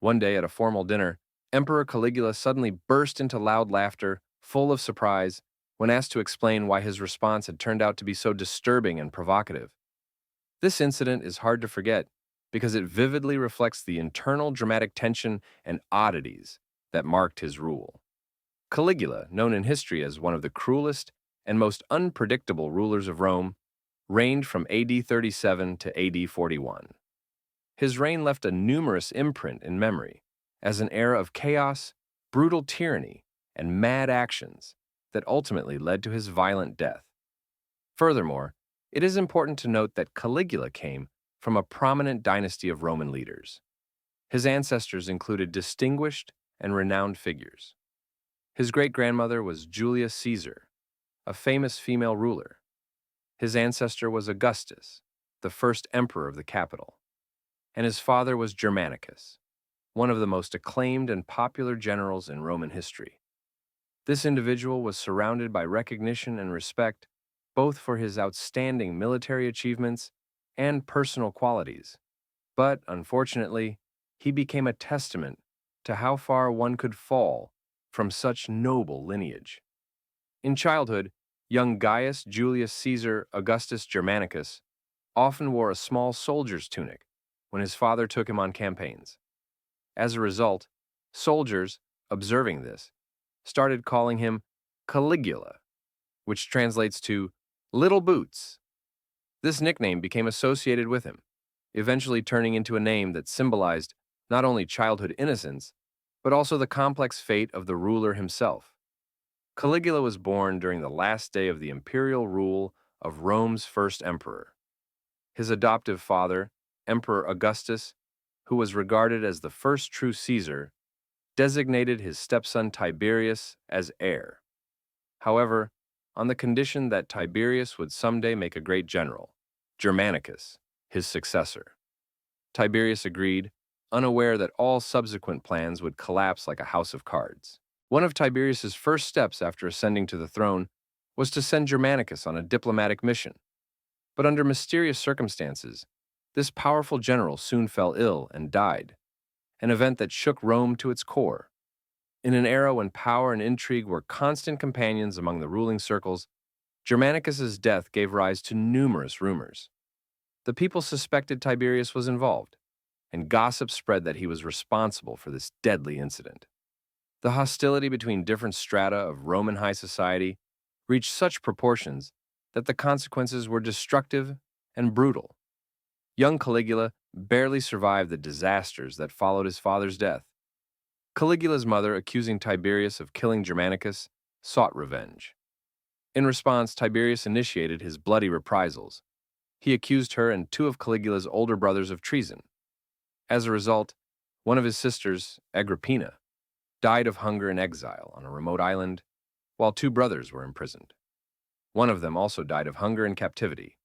One day at a formal dinner, Emperor Caligula suddenly burst into loud laughter, full of surprise, when asked to explain why his response had turned out to be so disturbing and provocative. This incident is hard to forget because it vividly reflects the internal dramatic tension and oddities that marked his rule. Caligula, known in history as one of the cruelest and most unpredictable rulers of Rome, reigned from AD 37 to AD 41. His reign left a numerous imprint in memory as an era of chaos, brutal tyranny, and mad actions that ultimately led to his violent death. Furthermore, it is important to note that Caligula came from a prominent dynasty of Roman leaders. His ancestors included distinguished and renowned figures. His great-grandmother was Julia Caesar, a famous female ruler. His ancestor was Augustus, the first emperor of the capital, and his father was Germanicus, one of the most acclaimed and popular generals in Roman history. This individual was surrounded by recognition and respect both for his outstanding military achievements and personal qualities. But, unfortunately, he became a testament to how far one could fall from such noble lineage. In childhood, young Gaius Julius Caesar Augustus Germanicus often wore a small soldier's tunic when his father took him on campaigns. As a result, soldiers, observing this, started calling him Caligula, which translates to little boots. This nickname became associated with him, eventually turning into a name that symbolized not only childhood innocence, but also the complex fate of the ruler himself. Caligula was born during the last day of the imperial rule of Rome's first emperor. His adoptive father, Emperor Augustus, who was regarded as the first true Caesar, designated his stepson Tiberius as heir. However, on the condition that Tiberius would someday make a great general, Germanicus, his successor. Tiberius agreed, unaware that all subsequent plans would collapse like a house of cards. One of Tiberius's first steps after ascending to the throne was to send Germanicus on a diplomatic mission. But under mysterious circumstances, this powerful general soon fell ill and died, an event that shook Rome to its core. In an era when power and intrigue were constant companions among the ruling circles, Germanicus's death gave rise to numerous rumors. The people suspected Tiberius was involved, and gossip spread that he was responsible for this deadly incident. The hostility between different strata of Roman high society reached such proportions that the consequences were destructive and brutal. Young Caligula barely survived the disasters that followed his father's death. Caligula's mother, accusing Tiberius of killing Germanicus, sought revenge. In response, Tiberius initiated his bloody reprisals. He accused her and two of Caligula's older brothers of treason. As a result, one of his sisters, Agrippina, died of hunger in exile on a remote island, while two brothers were imprisoned. One of them also died of hunger in captivity,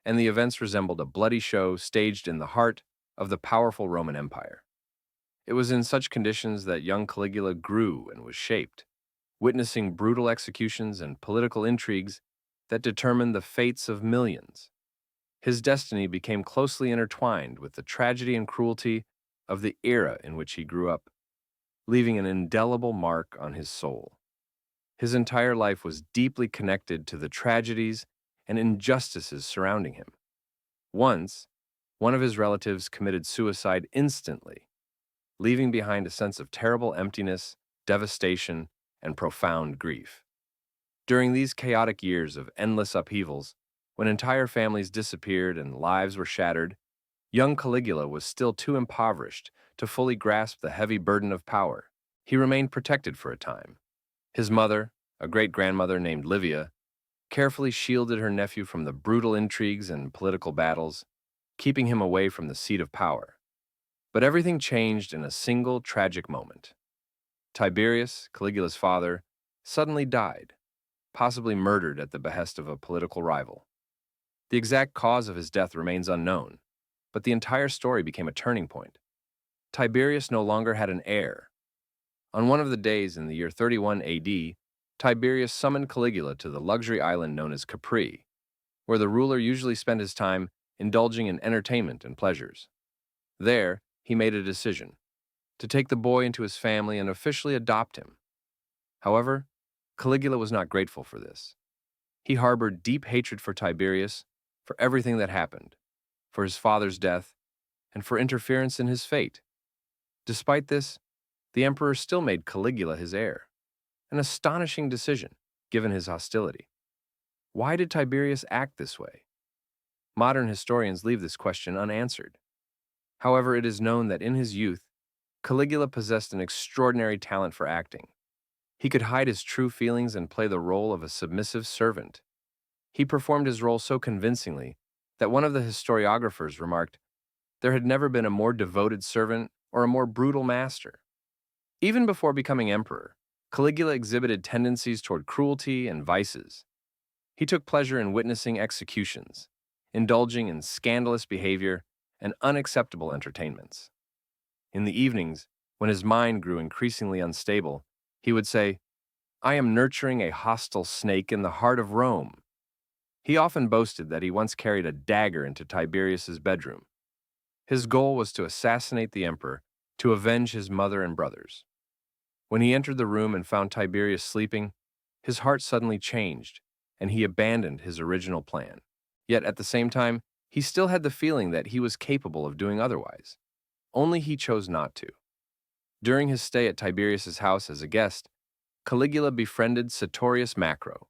and the events resembled a bloody show staged in the heart of the powerful Roman Empire. It was in such conditions that young Caligula grew and was shaped, witnessing brutal executions and political intrigues that determined the fates of millions. His destiny became closely intertwined with the tragedy and cruelty of the era in which he grew up, leaving an indelible mark on his soul. His entire life was deeply connected to the tragedies and injustices surrounding him. Once, one of his relatives committed suicide instantly, leaving behind a sense of terrible emptiness, devastation, and profound grief. During these chaotic years of endless upheavals, when entire families disappeared and lives were shattered, young Caligula was still too impoverished to fully grasp the heavy burden of power. He remained protected for a time. His mother, a great-grandmother named Livia, carefully shielded her nephew from the brutal intrigues and political battles, keeping him away from the seat of power. But everything changed in a single tragic moment. Tiberius, Caligula's father, suddenly died, possibly murdered at the behest of a political rival. The exact cause of his death remains unknown, but the entire story became a turning point. Tiberius no longer had an heir. On one of the days in the year 31 AD, Tiberius summoned Caligula to the luxury island known as Capri, where the ruler usually spent his time indulging in entertainment and pleasures. There, he made a decision. to take the boy into his family and officially adopt him. However, Caligula was not grateful for this. He harbored deep hatred for Tiberius, for everything that happened, for his father's death, and for interference in his fate. Despite this, the emperor still made Caligula his heir, an astonishing decision, given his hostility. Why did Tiberius act this way? Modern historians leave this question unanswered. However, it is known that in his youth, Caligula possessed an extraordinary talent for acting. He could hide his true feelings and play the role of a submissive servant. He performed his role so convincingly that one of the historiographers remarked, "There had never been a more devoted servant or a more brutal master." Even before becoming emperor, Caligula exhibited tendencies toward cruelty and vices. He took pleasure in witnessing executions, indulging in scandalous behavior and unacceptable entertainments. In the evenings, when his mind grew increasingly unstable, he would say, "I am nurturing a hostile snake in the heart of Rome." He often boasted that he once carried a dagger into Tiberius's bedroom. His goal was to assassinate the emperor, to avenge his mother and brothers. When he entered the room and found Tiberius sleeping, his heart suddenly changed, and he abandoned his original plan. Yet at the same time, he still had the feeling that he was capable of doing otherwise. Only he chose not to. During his stay at Tiberius's house as a guest, Caligula befriended Sertorius Macro,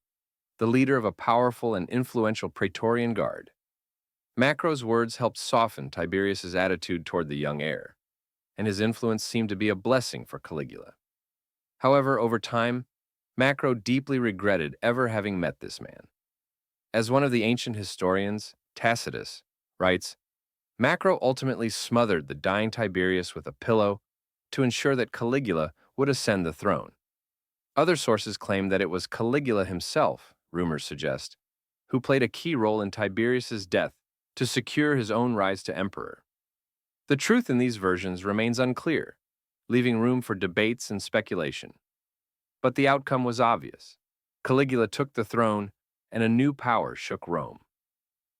the leader of a powerful and influential Praetorian Guard. Macro's words helped soften Tiberius's attitude toward the young heir, and his influence seemed to be a blessing for Caligula. However, over time, Macro deeply regretted ever having met this man. As one of the ancient historians, Tacitus, writes, Macro ultimately smothered the dying Tiberius with a pillow to ensure that Caligula would ascend the throne. Other sources claim that it was Caligula himself, rumors suggest, who played a key role in Tiberius's death to secure his own rise to emperor. The truth in these versions remains unclear, leaving room for debates and speculation. But the outcome was obvious. Caligula took the throne, and a new power shook Rome.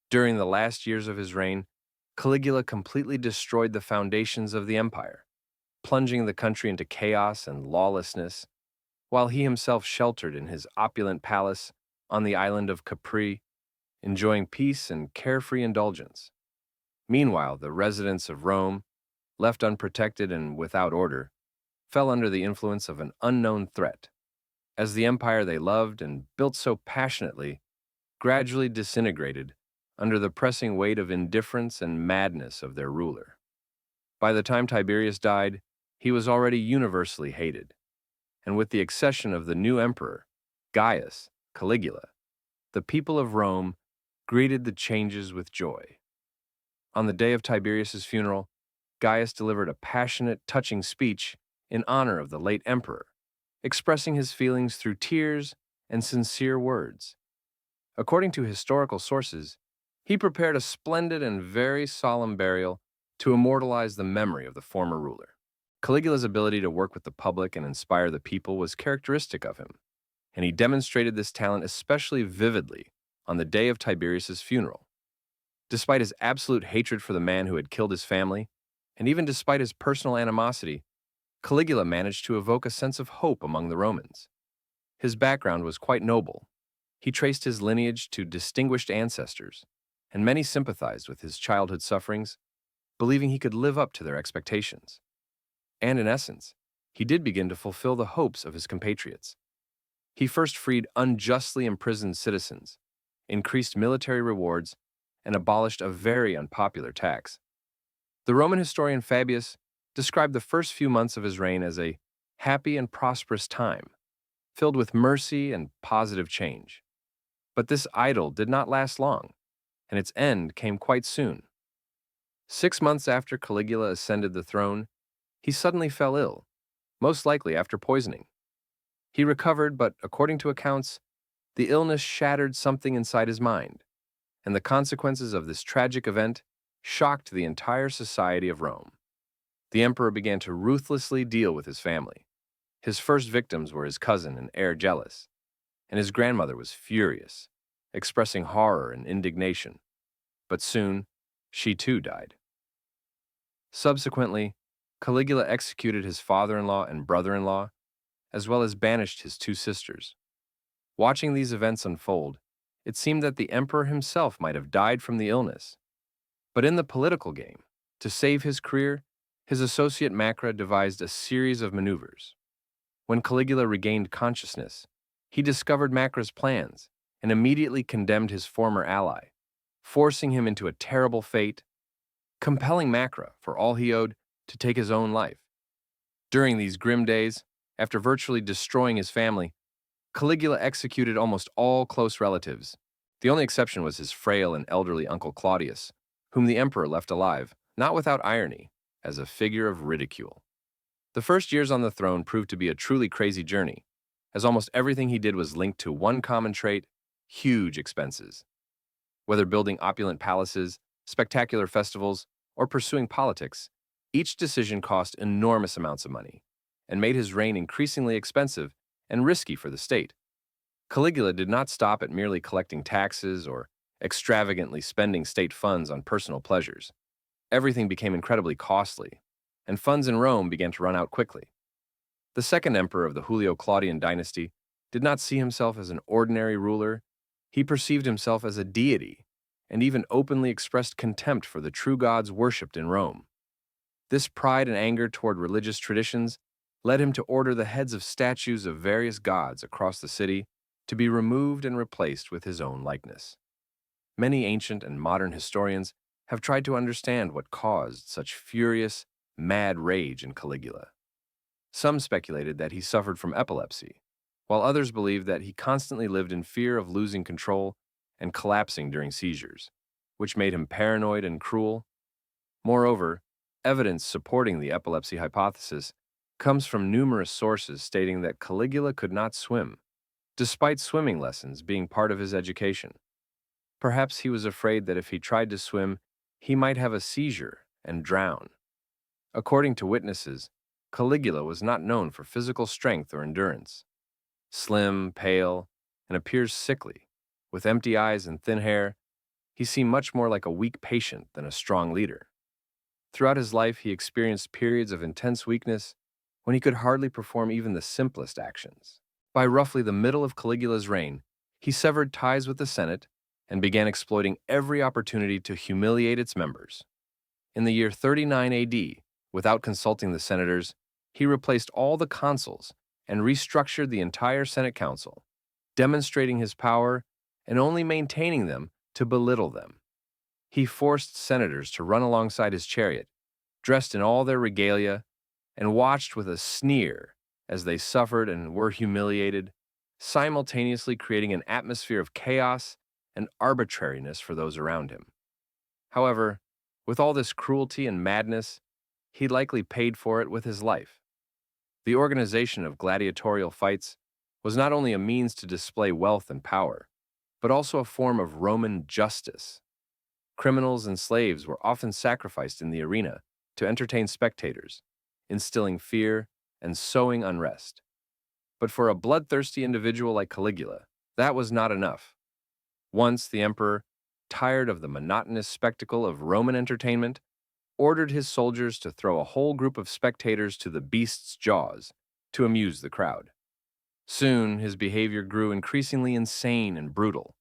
During the last years of his reign, Caligula completely destroyed the foundations of the empire, plunging the country into chaos and lawlessness, while he himself sheltered in his opulent palace on the island of Capri, enjoying peace and carefree indulgence. Meanwhile, the residents of Rome, left unprotected and without order, fell under the influence of an unknown threat, as the empire they loved and built so passionately gradually disintegrated under the pressing weight of indifference and madness of their ruler. By the time Tiberius died, he was already universally hated, and with the accession of the new emperor, Gaius Caligula, the people of Rome greeted the changes with joy. On the day of Tiberius's funeral, Gaius delivered a passionate, touching speech in honor of the late emperor, expressing his feelings through tears and sincere words. According to historical sources, he prepared a splendid and very solemn burial to immortalize the memory of the former ruler. Caligula's ability to work with the public and inspire the people was characteristic of him, and he demonstrated this talent especially vividly on the day of Tiberius's funeral. Despite his absolute hatred for the man who had killed his family, and even despite his personal animosity, Caligula managed to evoke a sense of hope among the Romans. His background was quite noble. He traced his lineage to distinguished ancestors, and many sympathized with his childhood sufferings, believing he could live up to their expectations. And in essence, he did begin to fulfill the hopes of his compatriots. He first freed unjustly imprisoned citizens, increased military rewards, and abolished a very unpopular tax. The Roman historian Fabius described the first few months of his reign as a happy and prosperous time, filled with mercy and positive change. But this idyll did not last long, and its end came quite soon. 6 months after Caligula ascended the throne, he suddenly fell ill, most likely after poisoning. He recovered, but according to accounts, the illness shattered something inside his mind, and the consequences of this tragic event shocked the entire society of Rome. The emperor began to ruthlessly deal with his family. His first victims were his cousin and heir Gellus, and his grandmother was furious, expressing horror and indignation. But soon, she too died. Subsequently, Caligula executed his father-in-law and brother-in-law, as well as banished his two sisters. Watching these events unfold, it seemed that the emperor himself might have died from the illness. But in the political game, to save his career, his associate Macra devised a series of maneuvers. When Caligula regained consciousness, he discovered Macra's plans and immediately condemned his former ally, forcing him into a terrible fate, compelling Macra, for all he owed, to take his own life. During these grim days, after virtually destroying his family, Caligula executed almost all close relatives. The only exception was his frail and elderly uncle Claudius, whom the emperor left alive, not without irony, as a figure of ridicule. The first years on the throne proved to be a truly crazy journey, as almost everything he did was linked to one common trait: huge expenses. Whether building opulent palaces, spectacular festivals, or pursuing politics, each decision cost enormous amounts of money and made his reign increasingly expensive and risky for the state. Caligula did not stop at merely collecting taxes or extravagantly spending state funds on personal pleasures. Everything became incredibly costly, and funds in Rome began to run out quickly. The second emperor of the Julio-Claudian dynasty did not see himself as an ordinary ruler. He perceived himself as a deity, and even openly expressed contempt for the true gods worshipped in Rome. This pride and anger toward religious traditions led him to order the heads of statues of various gods across the city to be removed and replaced with his own likeness. Many ancient and modern historians have tried to understand what caused such furious, mad rage in Caligula. Some speculated that he suffered from epilepsy, while others believed that he constantly lived in fear of losing control and collapsing during seizures, which made him paranoid and cruel. Moreover, evidence supporting the epilepsy hypothesis comes from numerous sources stating that Caligula could not swim, despite swimming lessons being part of his education. Perhaps he was afraid that if he tried to swim, he might have a seizure and drown. According to witnesses, Caligula was not known for physical strength or endurance. Slim, pale, and appears sickly, with empty eyes and thin hair, he seemed much more like a weak patient than a strong leader. Throughout his life, he experienced periods of intense weakness when he could hardly perform even the simplest actions. By roughly the middle of Caligula's reign, he severed ties with the Senate and began exploiting every opportunity to humiliate its members. In the year 39 AD, without consulting the senators, he replaced all the consuls and restructured the entire Senate Council, demonstrating his power and only maintaining them to belittle them. He forced senators to run alongside his chariot, dressed in all their regalia, and watched with a sneer as they suffered and were humiliated, simultaneously creating an atmosphere of chaos and arbitrariness for those around him. However, with all this cruelty and madness, he likely paid for it with his life. The organization of gladiatorial fights was not only a means to display wealth and power, but also a form of Roman justice. Criminals and slaves were often sacrificed in the arena to entertain spectators, instilling fear and sowing unrest. But for a bloodthirsty individual like Caligula, that was not enough. Once the emperor, tired of the monotonous spectacle of Roman entertainment, ordered his soldiers to throw a whole group of spectators to the beast's jaws to amuse the crowd. Soon, his behavior grew increasingly insane and brutal,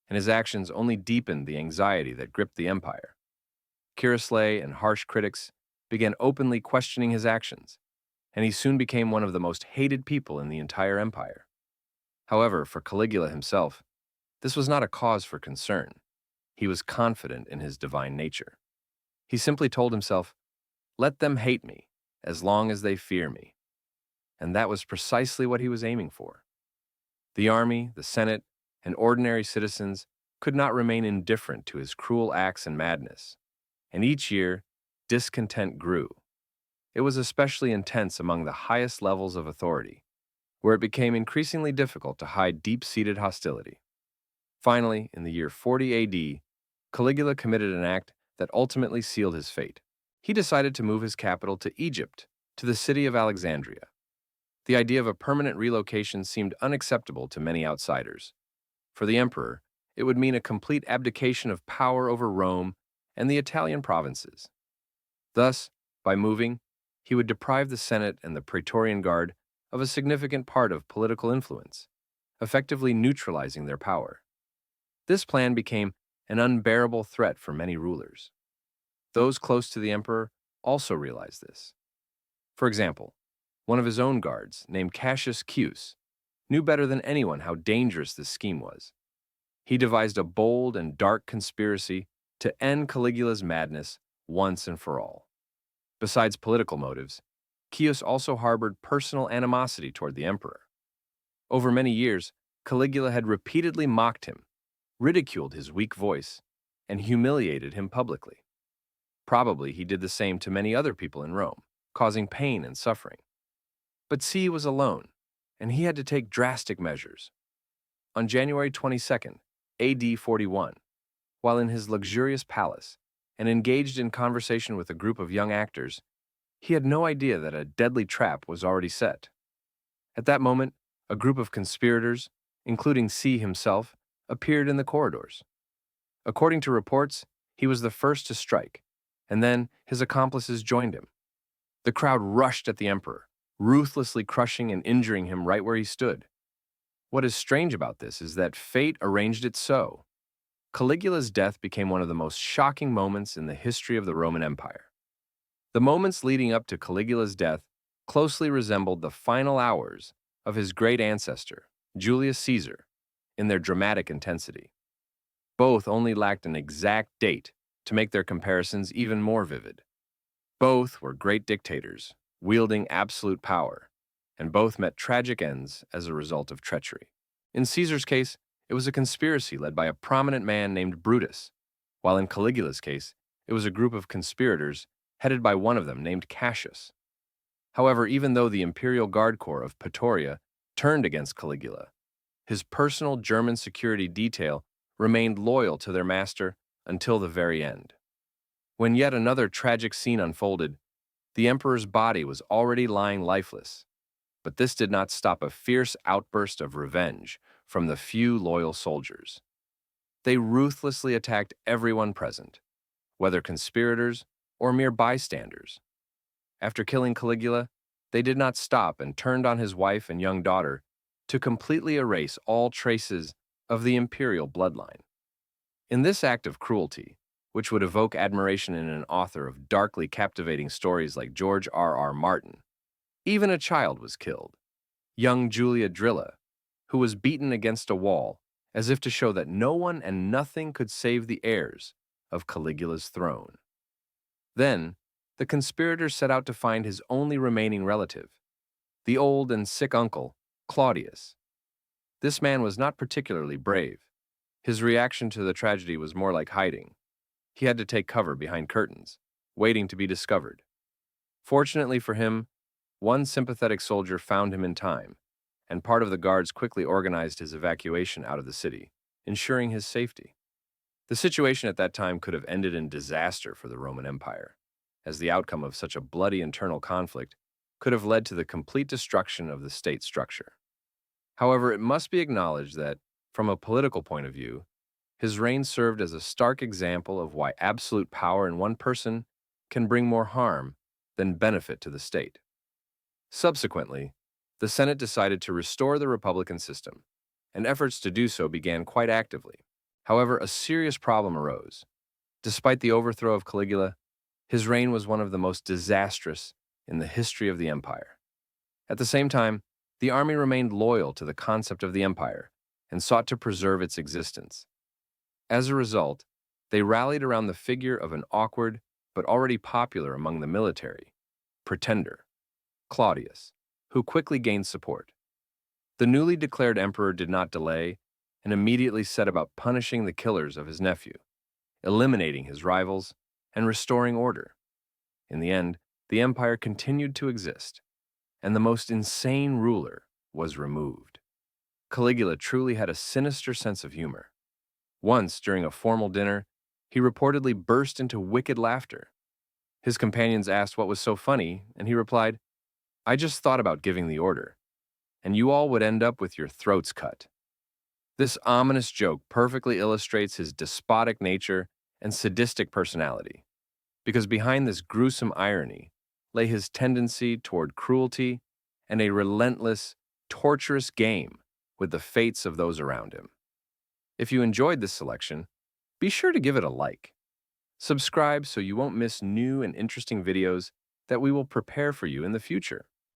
and his actions only deepened the anxiety that gripped the empire. Cuirassiers and harsh critics began openly questioning his actions, and he soon became one of the most hated people in the entire empire. However, for Caligula himself, this was not a cause for concern. He was confident in his divine nature. He simply told himself, "Let them hate me, as long as they fear me." And that was precisely what he was aiming for. The army, the Senate, and ordinary citizens could not remain indifferent to his cruel acts and madness, and each year, discontent grew. It was especially intense among the highest levels of authority, where it became increasingly difficult to hide deep-seated hostility. Finally, in the year 40 AD, Caligula committed an act that ultimately sealed his fate. He decided to move his capital to Egypt, to the city of Alexandria. The idea of a permanent relocation seemed unacceptable to many outsiders. For the emperor, it would mean a complete abdication of power over Rome and the Italian provinces. Thus, by moving, he would deprive the Senate and the Praetorian Guard of a significant part of political influence, effectively neutralizing their power. This plan became an unbearable threat for many rulers. Those close to the emperor also realized this. For example, one of his own guards, named Cassius Cus, knew better than anyone how dangerous this scheme was. He devised a bold and dark conspiracy to end Caligula's madness once and for all. Besides political motives, Caius also harbored personal animosity toward the emperor. Over many years, Caligula had repeatedly mocked him, ridiculed his weak voice, and humiliated him publicly. Probably he did the same to many other people in Rome, causing pain and suffering. But C was alone, and he had to take drastic measures. On January 22nd, AD 41, while in his luxurious palace and engaged in conversation with a group of young actors, he had no idea that a deadly trap was already set. At that moment, a group of conspirators, including C himself, appeared in the corridors. According to reports, he was the first to strike, and then his accomplices joined him. The crowd rushed at the emperor, ruthlessly crushing and injuring him right where he stood. What is strange about this is that fate arranged it so. Caligula's death became one of the most shocking moments in the history of the Roman Empire. The moments leading up to Caligula's death closely resembled the final hours of his great ancestor, Julius Caesar, in their dramatic intensity. Both only lacked an exact date to make their comparisons even more vivid. Both were great dictators, wielding absolute power, and both met tragic ends as a result of treachery. In Caesar's case, it was a conspiracy led by a prominent man named Brutus, while in Caligula's case, it was a group of conspirators headed by one of them named Cassius. However, even though the Imperial Guard Corps of Praetoria turned against Caligula, his personal German security detail remained loyal to their master until the very end. When yet another tragic scene unfolded, the emperor's body was already lying lifeless, but this did not stop a fierce outburst of revenge from the few loyal soldiers. They ruthlessly attacked everyone present, whether conspirators or mere bystanders. After killing Caligula, they did not stop and turned on his wife and young daughter to completely erase all traces of the imperial bloodline. In this act of cruelty, which would evoke admiration in an author of darkly captivating stories like George R.R. Martin, even a child was killed, young Julia Drilla, who was beaten against a wall as if to show that no one and nothing could save the heirs of Caligula's throne. Then, the conspirators set out to find his only remaining relative, the old and sick uncle, Claudius. This man was not particularly brave. His reaction to the tragedy was more like hiding. He had to take cover behind curtains, waiting to be discovered. Fortunately for him, one sympathetic soldier found him in time, and part of the guards quickly organized his evacuation out of the city, ensuring his safety. The situation at that time could have ended in disaster for the Roman Empire, as the outcome of such a bloody internal conflict could have led to the complete destruction of the state structure. However, it must be acknowledged that, from a political point of view, his reign served as a stark example of why absolute power in one person can bring more harm than benefit to the state. Subsequently, the Senate decided to restore the republican system, and efforts to do so began quite actively. However, a serious problem arose. Despite the overthrow of Caligula, his reign was one of the most disastrous in the history of the empire. At the same time, the army remained loyal to the concept of the empire and sought to preserve its existence. As a result, they rallied around the figure of an awkward but already popular among the military pretender, Claudius, who quickly gained support. The newly declared emperor did not delay and immediately set about punishing the killers of his nephew, eliminating his rivals, and restoring order. In the end, the empire continued to exist, and the most insane ruler was removed. Caligula truly had a sinister sense of humor. Once, during a formal dinner, he reportedly burst into wicked laughter. His companions asked what was so funny, and he replied, "I just thought about giving the order, and you all would end up with your throats cut." This ominous joke perfectly illustrates his despotic nature and sadistic personality, because behind this gruesome irony lay his tendency toward cruelty and a relentless, torturous game with the fates of those around him. If you enjoyed this selection, be sure to give it a like. Subscribe so you won't miss new and interesting videos that we will prepare for you in the future.